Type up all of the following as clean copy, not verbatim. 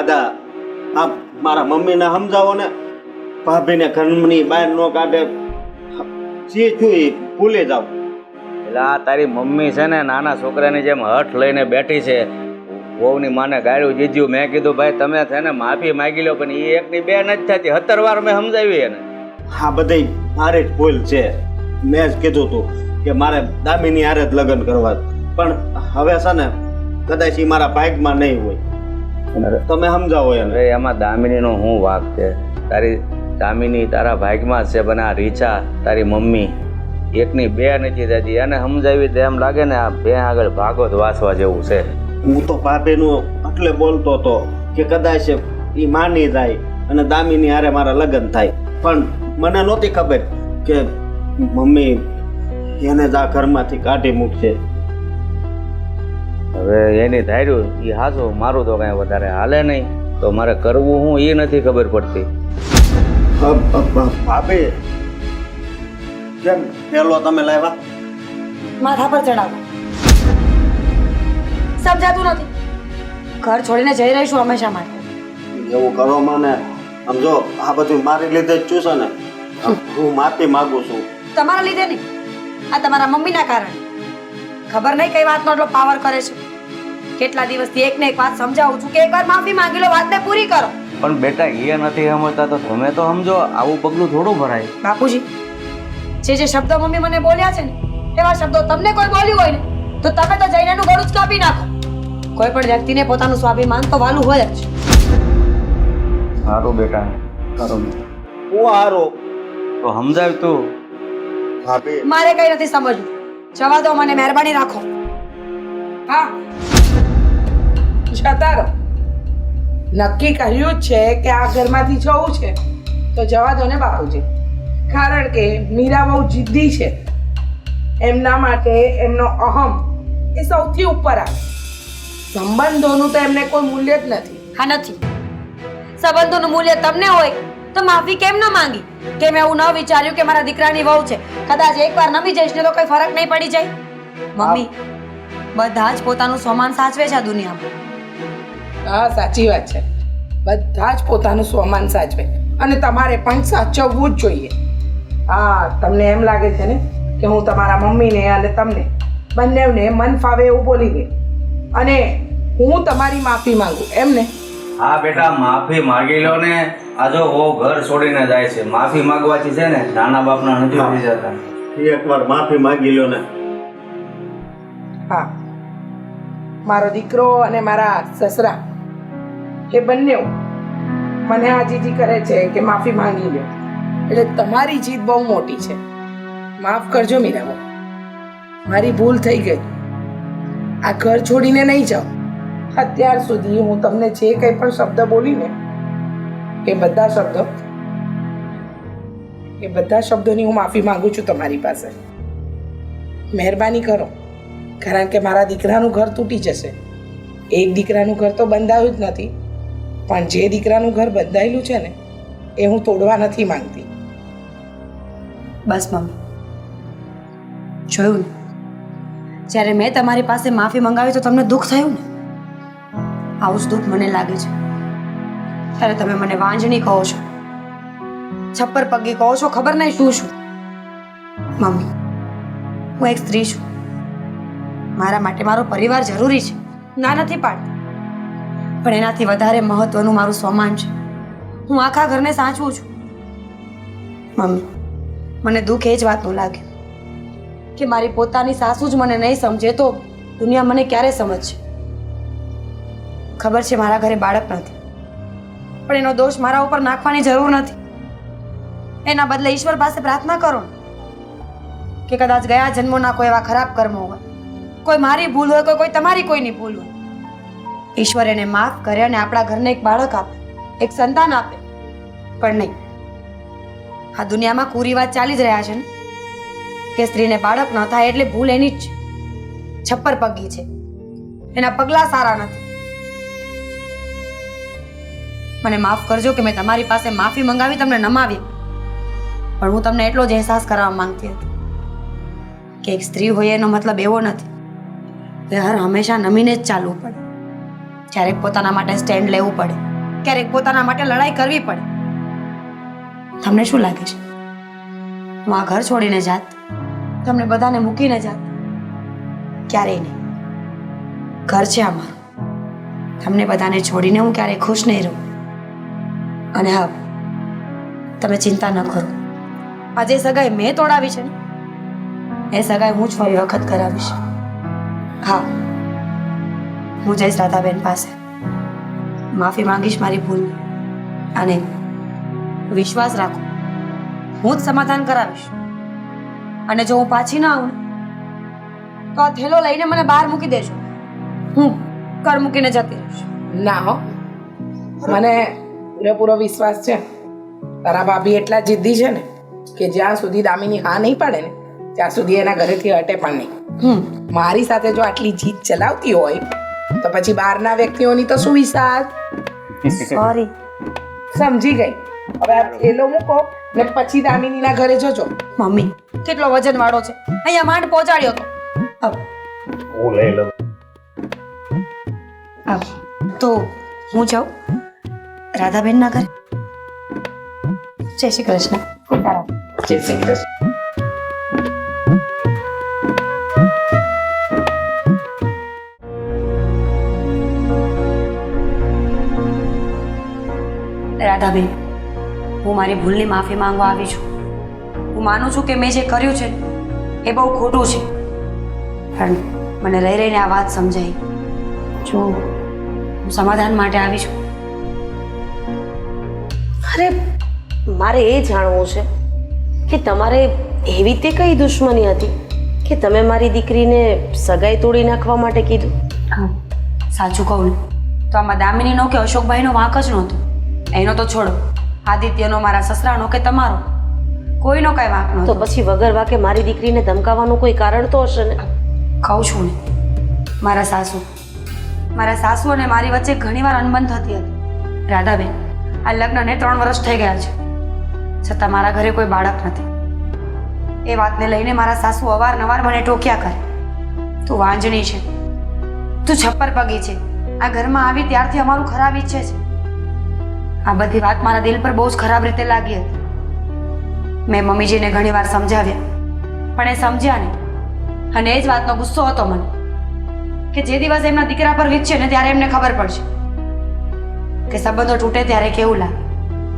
દાદા આપ મારા મમ્મીને સમજાવો ને. ભાભીને ઘરની બહાર ન કાઢે. જે છું એ ભૂલે જાવ. એટલે આ તારી મમ્મી છે ને નાના છોકરાની જેમ હઠ લઈને બેઠી છે. વહુની માને ગાળ્યું દીધું. મેં કીધું ભાઈ તમે છે ને માફી માગી લો, પણ એ એકની બે નથી થતી. 17 વાર મેં સમજાવી એને. હા બધી મારી જ ભૂલ છે. મેં જ કીધું હતું કે મારે દામિની હારે જ લગ્ન કરવા, પણ હવે છે ને કદાચ એ મારા ભાગમાં નહીં હોય. તમે સમજાવો એને. અરે એમાં દામિનીનો શું વાંક છે? તારી દામિની તારા ભાગમાં જ છે, પણ આ રીચા તારી મમ્મી એકની બે નથી થતી. એને સમજાવી તો એમ લાગે ને આ બે આગળ ભાગવત વાંચવા જેવું છે. હું તો ભાભીનું એટલે બોલતો હતો કે કદાચ એ માની જાય અને દામિની હારે મારા લગ્ન થાય, પણ મને નહોતી ખબર કે મમ્મી એને જ આ ઘરમાંથી કાઢી મૂકશે. હવે એની ધાર્યું એ હાચું, મારું તો કાંઈ વધારે હાલે નહીં. તો મારે કરવું હું એ નથી ખબર પડતી. ભાભી કેમ પેલો તમે લાવ્યા? માથા પર ચડાવો. સમજાતું નથી. ઘર છોડીને જઈ રહીશું હંમેશા માટે. એવું કરો મને. સમજો આ બધું મારી લીધે જ છું છે ને. હું માફી માંગુ છું. તમારા લીધે નહીં, આ તમારા મમ્મીના કારણે. ખબર નહીં કઈ વાતનો એટલો પાવર કરે છે. કેટલા દિવસથી એક ને એક વાત સમજાવું છું કે એકવાર માફી માંગી લો, વાતને પૂરી કરો. પણ બેટા એ નથી સમજતા તો તમે તો સમજો. આવું પગલું થોડું ભરાય. બાપુજી, જે શબ્દો મમ્મી મને બોલ્યા છે ને એવા શબ્દો તમને કોઈ બોલ્યું હોય ને તો તમે તો જઈને એનું ગળું જ કાપી નાખો. કોઈ પણ વ્યક્તિને પોતાનું સ્વાભિમાન તો વાલું હોય જ. સારું બેટા, સારું. હું હારો. તો સમજાવ તું. ભાભી મારે કઈ નથી સમજવું. જવા દો મને, મહેરબાની રાખો. હા, જતા રહો. નક્કી કહ્યું જ છે કે આ ઘરમાંથી જવું છે તો જવા દો ને બાપુજી. કારણ કે મીરા બહુ જિદ્દી છે. એમના માટે એમનો અહમ એ સૌથી ઉપર આવે. સંબંધોનું તો એમને કોઈ મૂલ્ય જ નથી. હા, નથી. સંબંધોનું મૂલ્ય તમને હોય તો માફી કેમ ન માંગી? કેમ એવું ન વિચાર્યું કે મારા દીકરાની વહુ છે, કદાચ એકવાર નમી જઈશ ને તો કોઈ ફરક નહીં પડી જાય? મમ્મી, બધા જ પોતાનું સ્વમાન સાચવે છે આ દુનિયામાં. હા, સાચી વાત છે. બધા જ પોતાનું સ્વમાન સાચવે અને તમારે પણ સાચવવું જ જોઈએ. હા, તમને એમ લાગે છે ને કે હું તમારા મમ્મીને અને તમને બંનેને મન ફાવે એવું બોલી ગઈ અને હું તમારી માફી માંગુ એમ ને? હા બેટા, માફી માગી લો ને. આ જો ઓ ઘર છોડીને જાય છે, માફી માંગવાથી છે ને નાના બાપના નથી થઈ જતા. એકવાર માફી માંગી લો ને. હા, મારો દીકરો અને મારા સસરા એ બંને મને આ જીજી કરે છે કે માફી માંગી લો. એટલે તમારી જીત બહુ મોટી છે. માફ કરજો મીરાબા, મારી ભૂલ થઈ ગઈ. આ ઘર છોડીને નહીં જાઓ. અત્યાર સુધી હું તમને જે કંઈ પણ શબ્દ બોલીને એ બધા શબ્દોની હું માફી માંગુ છું તમારી પાસે. મહેરબાની કરો, કારણ કે મારા દીકરાનું ઘર તૂટી જશે. એક દીકરાનું ઘર તો બંધાયું જ નથી, પણ જે દીકરાનું ઘર બંધાયેલું છે ને એ હું તોડવા નથી માંગતી. બસ મમ્મી, જોયું ને, જ્યારે મેં તમારી પાસે માફી મંગાવી તો તમને દુઃખ થયું ને? આવું જ દુઃખ મને લાગે છે ત્યારે તમે મને વાંજણી કહો છો, છપ્પર પગી કહો છો, ખબર નહીં શું શું. મમ્મી, હું એક સ્ત્રી છું. મારા માટે મારો પરિવાર જરૂરી છે, ના નથી પાડતી, પણ એનાથી વધારે મહત્વનું મારું સ્વમાન છે. હું આખા ઘરને સાચવું છું. મમ્મી, મને દુઃખ એ જ વાતનું લાગે કે મારી પોતાની સાસુ જ મને નહીં સમજે તો દુનિયા મને ક્યારે સમજશે? ખબર છે મારા ઘરે બાળક નથી, પણ એનો દોષ મારા ઉપર નાખવાની જરૂર નથી. એના બદલે ઈશ્વર પાસે પ્રાર્થના કરો કે કદાચ ગયા જન્મોના કોઈ એવા ખરાબ કર્મો હોય, કોઈ મારી ભૂલ હોય, કોઈ તમારી કોઈની ભૂલ હોય, ઈશ્વર એને માફ કરે અને આપણા ઘરને એક બાળક આપે, એક સંતાન આપે. પણ નહીં, આ દુનિયામાં કુરિવાજ ચાલી જ રહ્યા છે ને કે સ્ત્રીને બાળક ન થાય એટલે ભૂલ એની જ છે, છપ્પર પગી છે, એના પગલાં સારા નથી. મને માફ કરજો કે મેં તમારી પાસે માફી મંગાવી, તમને નમાવી, પણ હું તમને એટલો જ અહેસાસ કરાવવા માંગતી હતી કે એક સ્ત્રી હોય એનો મતલબ એવો નથી કે હર હંમેશા નમીને જ ચાલવું પડે, ક્યારેક પોતાના માટે સ્ટેન્ડ લેવું પડે. ક્યારેક પોતાના માટે લડાઈ કરવી પડે. તમને શું લાગે છે હું આ ઘર છોડીને જાત, તમને બધાને મૂકીને જાત? ક્યારેય નહીં. ઘર છે અમારું. તમને બધાને છોડીને હું ક્યારેય ખુશ નહીં રહું. અને હા, તમે ચિંતા ન કરો. આજે સગાઈ મેં તોડાવી છે ને, એ સગાઈ હું જ ફરી વખત કરાવીશ. હા, હું જઈશ રાધાબેન પાસે, માફી માંગીશ મારી ભૂલની, અને વિશ્વાસ રાખો હું જ સમાધાન કરાવીશ. અને જો હું પાછી ના આવું ને, તો આ થેલો લઈને મને બહાર મૂકી દેજો. હું ઘર મૂકીને જતી રહીશ. ના હો, મને પૂરેપૂરો વિશ્વાસ છે. તારા ભાભી એટલા જિદ્દી છે ને કે જ્યાં સુધી દામિની હા નહીં પાડે ને ત્યાં સુધી એના ઘરેથી હટે પણ નહીં. મારી સાથે જો આટલી જીદ ચલાવતી હોય તો પછી બહારના વ્યક્તિઓની તો શું વિશ્વાસ. સોરી. સમજી ગઈ. હવે આ થેલો મૂકો ને પછી દામિનીના ઘરે જજો. મમ્મી કેટલો વજન વાળો છે, અહીંયા માંડ પહોંચાડ્યો તો. હું લઈ લઉં. તો હું જાઉં રાધાબેનના ઘરે. જય શ્રી કૃષ્ણ. જય શ્રી કૃષ્ણ. રાધાબેન, હું મારી ભૂલની માફી માંગવા આવી છું. હું માનું છું કે મેં જે કર્યું છે એ બહુ ખોટું છે, પણ મને રહી રહીને આ વાત સમજાઈ. જો હું સમાધાન માટે આવી છું. અરે મારે એ જાણવું છે કે તમારે એવી તે કઈ દુશ્મની હતી કે તમે મારી દીકરીને સગાઈ તોડી નાખવા માટે કીધું? હા, સાચું કહું ને તો આમાં દામિનીનો કે અશોકભાઈનો વાંક જ નહોતો. એનો તો છોડો, આદિત્યનો, મારા સસરાનો કે તમારો, કોઈનો કઈ વાંક તો નહોતો. પછી વગર વાકે મારી દીકરીને ધમકાવવાનું કોઈ કારણ તો હશે ને? કહું છું ને, મારા સાસુ અને મારી વચ્ચે ઘણીવાર અનબન થતી હતી. રાધાબેન, આ લગ્નને 3 વર્ષ થઈ ગયા છે, છતાં મારા ઘરે કોઈ બાળક નથી. એ વાતને લઈને મારા સાસુ અવારનવાર મને ટોક્યા કરે. તું વાંજણી છે, તું છપ્પર પગી છે, આ ઘરમાં આવી ત્યારથી અમારું ખરાબ ઈચ્છે છે. આ બધી વાત મારા દિલ પર બહુ જ ખરાબ રીતે લાગી હતી. મેં મમ્મીજીને ઘણીવાર સમજાવ્યા, પણ એ સમજ્યા નહીં. અને એ જ વાતનો ગુસ્સો હતો મને કે જે દિવસ એમના દીકરા પર વીતશે ને ત્યારે એમને ખબર પડશે કે સંબંધો તૂટે ત્યારે કેવું લાગે,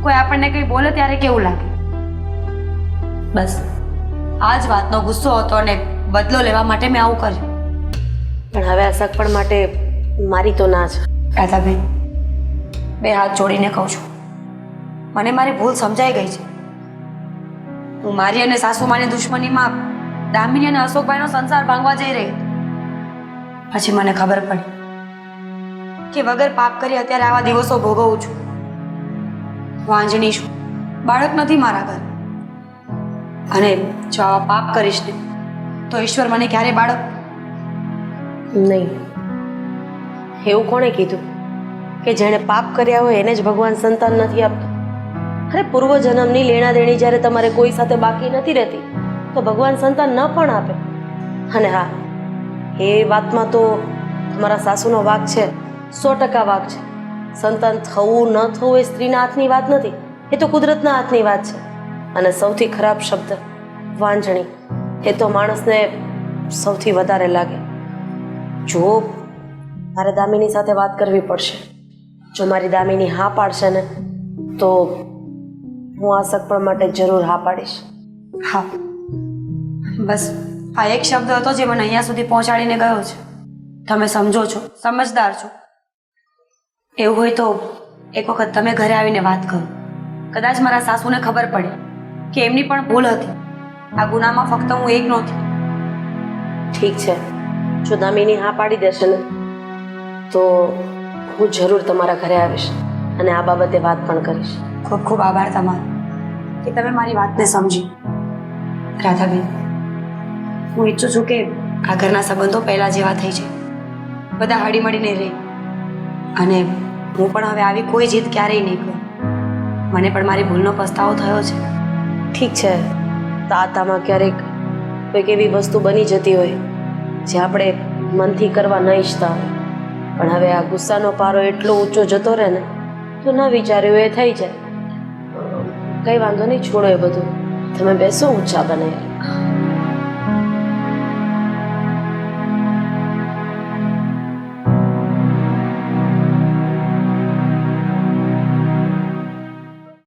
કોઈ આપણને કંઈ બોલે ત્યારે કેવું લાગે. બસ આ જ વાતનો ગુસ્સો હતો અને બદલો લેવા માટે મેં આવું કર્યું. પણ હવે આ સગપણ માટે મારી તો ના છે. રાધાબેન, 2 હાથ જોડીને કહું છું, મને મારી ભૂલ સમજાઈ ગઈ છે. હું મારી અને સાસુમાની દુશ્મનીમાં દામિની અને અશોકભાઈનો સંસાર ભાંગવા જઈ રહી હતી. પછી મને ખબર પડી કે વગર પાપ કરી અત્યારે આવા દિવસો ભોગવું છું. વાંજણી છું, બાળક નથી મારા ઘર. અને જો આવા પાપ કરીશ ને તો ઈશ્વર મને ક્યારે બાળક. નહીં, એવું કોણે કીધું કે જેણે પાપ કર્યા હોય એને જ ભગવાન સંતાન નથી આપતું? અરે પૂર્વજન્મની લેણા દેણી જ્યારે તમારે કોઈ સાથે બાકી નથી રહેતી તો ભગવાન સંતાન ન પણ આપે. અને હા, એ વાતમાં તો તમારા સાસુનો વાંક છે, 100% વાંક છે. સંતાન થવું ન થવું એ સ્ત્રીના હાથની વાત નથી, એ તો કુદરતના હાથની વાત છે. અને સૌથી ખરાબ શબ્દ વાંજણી, એ તો માણસને સૌથી વધારે લાગે. જો મારે દામિની સાથે વાત કરવી પડશે. જો મારી દામિની હા પાડશે ને તો હું આ સગપણ માટે જરૂર હા પાડીશ. હા, બસ આ એક શબ્દ હતો જે મને અહીંયા સુધી પહોંચાડીને ગયો છે. તમે સમજો છો, સમજદાર છો. એવું હોય તો એક વખત તમે ઘરે આવીને વાત કરો. કદાચ મારા સાસુને ખબર પડે કે એમની પણ ભૂલ હતી. આ ગુનામાં ફક્ત હું એક નહોતી. ઠીક છે, જો દામિની હા પાડી દેશે ને તો હું જરૂર તમારા ઘરે આવીશ અને આ બાબતે વાત પણ કરીશ. ખૂબ ખૂબ આભાર તમારો કે તમે મારી વાતને સમજી. રાધાબેન, હું ઈચ્છું છું કે આ ઘરના સંબંધો પહેલાં જેવા થઈ જાય, બધા હળીમળીને રહે. અને હું પણ હવે આવી કોઈ જીદ ક્યારેય નહીં કરું. મને પણ મારી ભૂલનો પસ્તાવો થયો છે. ઠીક છે, તાતામાં ક્યારેક કોઈક એવી વસ્તુ બની જતી હોય જે આપણે મનથી કરવા ન ઈચ્છતા હોય, પણ હવે આ ગુસ્સાનો પારો એટલો ઊંચો જતો રહે ને તો ન વિચાર્યું એ થઈ જાય. કંઈ વાંધો નહીં, છોડો એ બધું. તમે બેસો, હું ચા બનાવી.